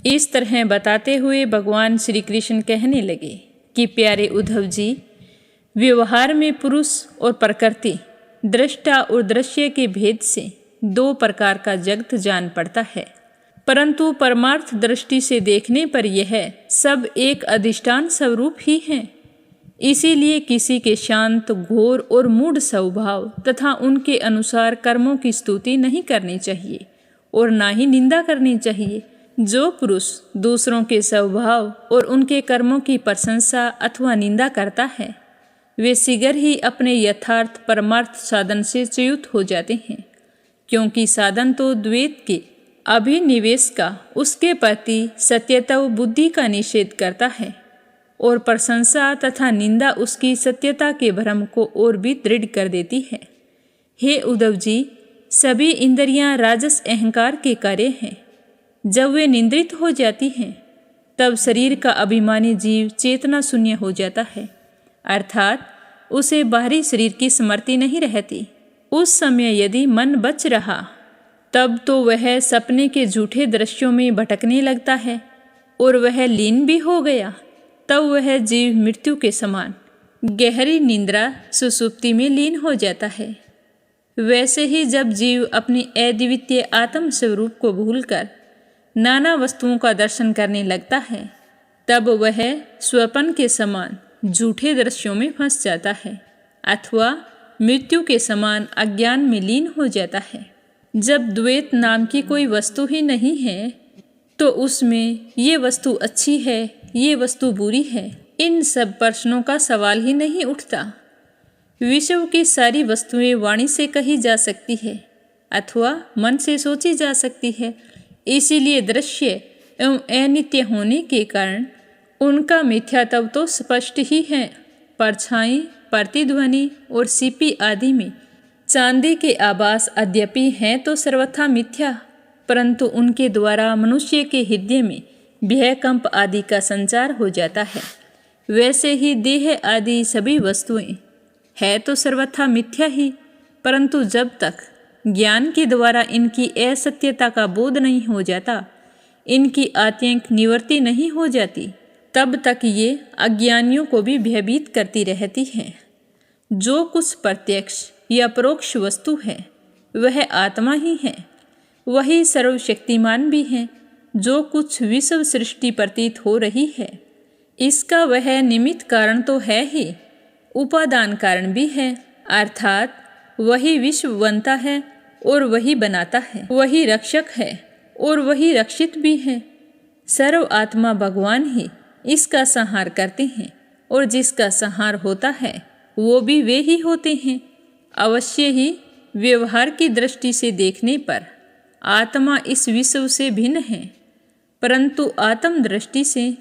इस तरह बताते हुए भगवान श्री कृष्ण कहने लगे कि प्यारे उद्धव जी, व्यवहार में पुरुष और प्रकृति, दृष्टा और दृश्य के भेद से 2 प्रकार का जगत जान पड़ता है, परंतु परमार्थ दृष्टि से देखने पर यह सब एक अधिष्ठान स्वरूप ही है। इसीलिए किसी के शांत, घोर और मूढ़ स्वभाव तथा उनके अनुसार कर्मों की स्तुति नहीं करनी चाहिए और ना ही निंदा करनी चाहिए। जो पुरुष दूसरों के स्वभाव और उनके कर्मों की प्रशंसा अथवा निंदा करता है वे शीघ्र ही अपने यथार्थ परमार्थ साधन से च्युत हो जाते हैं, क्योंकि साधन तो द्वैत के अभिनिवेश का, उसके प्रति सत्यत्व बुद्धि का निषेध करता है और प्रशंसा तथा निंदा उसकी सत्यता के भ्रम को और भी दृढ़ कर देती है। हे उद्धव जी, सभी इंद्रियां राजस अहंकार के कार्य हैं। जब वे निंद्रित हो जाती हैं तब शरीर का अभिमानी जीव चेतना शून्य हो जाता है, अर्थात उसे बाहरी शरीर की स्मृति नहीं रहती। उस समय यदि मन बच रहा तब तो वह सपने के झूठे दृश्यों में भटकने लगता है और वह लीन भी हो गया तब वह जीव मृत्यु के समान गहरी निंद्रा सुसुप्ति में लीन हो जाता है। वैसे ही जब जीव अपनी अद्वितीय आत्म स्वरूप को भूलकर नाना वस्तुओं का दर्शन करने लगता है तब वह स्वप्न के समान झूठे दृश्यों में फंस जाता है अथवा मृत्यु के समान अज्ञान में लीन हो जाता है। जब द्वैत नाम की कोई वस्तु ही नहीं है तो उसमें ये वस्तु अच्छी है, ये वस्तु बुरी है, इन सब प्रश्नों का सवाल ही नहीं उठता। विश्व की सारी वस्तुएं वाणी से कही जा सकती है अथवा मन से सोची जा सकती है। इसीलिए दृश्य एवं अनित्य होने के कारण उनका मिथ्यात्व तो स्पष्ट ही है। परछाई, प्रतिध्वनि और सीपी आदि में चांदी के आभास अद्यपि हैं तो सर्वथा मिथ्या, परंतु उनके द्वारा मनुष्य के हृदय में भयकंप आदि का संचार हो जाता है। वैसे ही देह आदि सभी वस्तुएं है तो सर्वथा मिथ्या ही, परंतु जब तक ज्ञान के द्वारा इनकी असत्यता का बोध नहीं हो जाता, इनकी आत्यंतिक निवृत्ति नहीं हो जाती, तब तक ये अज्ञानियों को भी भयभीत करती रहती हैं। जो कुछ प्रत्यक्ष या परोक्ष वस्तु है वह आत्मा ही है, वही सर्वशक्तिमान भी है। जो कुछ विश्व सृष्टि प्रतीत हो रही है, इसका वह निमित्त कारण तो है ही, उपादान कारण भी है, अर्थात वही विश्व बनता है और वही बनाता है, वही रक्षक है और वही रक्षित भी है। सर्व आत्मा भगवान ही इसका संहार करते हैं और जिसका संहार होता है वो भी वे ही होते हैं। अवश्य ही व्यवहार की दृष्टि से देखने पर आत्मा इस विश्व से भिन्न है, परंतु आत्म दृष्टि से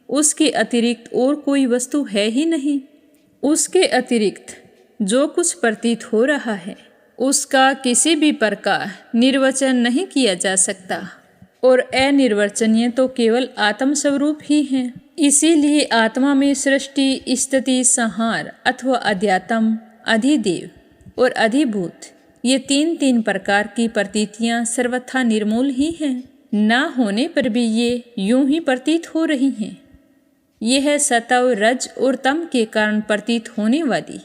उसके अतिरिक्त और कोई वस्तु है ही नहीं। उसके अतिरिक्त जो कुछ प्रतीत हो रहा है उसका किसी भी प्रकार निर्वचन नहीं किया जा सकता, और अनिर्वचनीय तो केवल आत्म स्वरूप ही है। इसीलिए आत्मा में सृष्टि, स्थिति, संहार अथवा अध्यात्म, अधिदेव और अधिभूत ये तीन प्रकार की प्रतीतियां सर्वथा निर्मूल ही हैं। ना होने पर भी ये यूं ही प्रतीत हो रही हैं। यह सतव, रज और तम के कारण प्रतीत होने वाली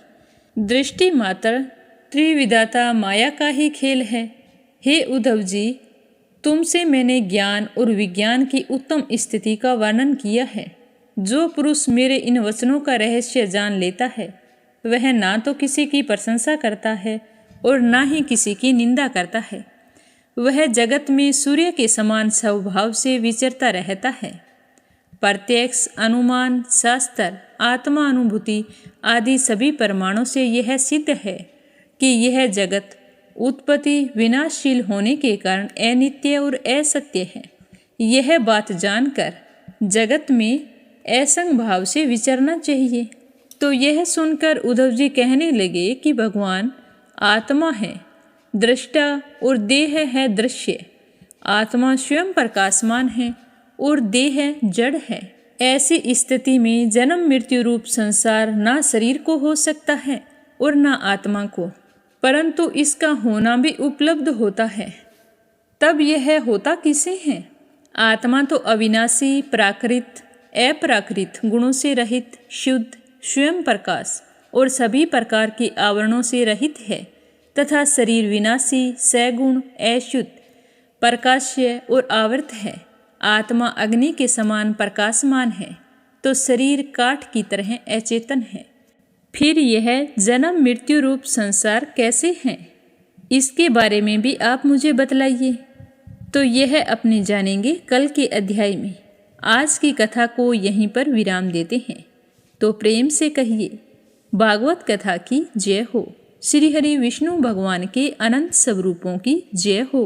दृष्टि मात्र त्रिविधता माया का ही खेल है। हे उद्धव जी, तुमसे मैंने ज्ञान और विज्ञान की उत्तम स्थिति का वर्णन किया है। जो पुरुष मेरे इन वचनों का रहस्य जान लेता है वह ना तो किसी की प्रशंसा करता है और ना ही किसी की निंदा करता है। वह जगत में सूर्य के समान स्वभाव से विचरता रहता है। प्रत्यक्ष, अनुमान, शास्त्र, आत्मा अनुभूति आदि सभी प्रमाणों से यह सिद्ध है कि यह जगत उत्पत्ति विनाशशील होने के कारण अनित्य और असत्य है। यह बात जानकर जगत में असंग भाव से विचरना चाहिए। तो यह सुनकर उद्धव जी कहने लगे कि भगवान आत्मा है दृष्टा और देह है दृश्य। आत्मा स्वयं प्रकाशमान है और देह जड़ है। ऐसी स्थिति में जन्म मृत्यु रूप संसार ना शरीर को हो सकता है और ना आत्मा को, परंतु इसका होना भी उपलब्ध होता है। तब यह होता किसे है? आत्मा तो अविनाशी, प्राकृत, अप्राकृत गुणों से रहित, शुद्ध, स्वयं प्रकाश और सभी प्रकार के आवरणों से रहित है तथा शरीर विनाशी, सगुण, अशुद्ध, प्रकाश्य और आवृत है। आत्मा अग्नि के समान प्रकाशमान है तो शरीर काठ की तरह अचेतन है। फिर यह जन्म मृत्यु रूप संसार कैसे है, इसके बारे में भी आप मुझे बतलाइए। तो यह अपने जानेंगे कल के अध्याय में। आज की कथा को यहीं पर विराम देते हैं। तो प्रेम से कहिए भागवत कथा की जय हो। श्री हरि विष्णु भगवान के अनंत स्वरूपों की जय हो।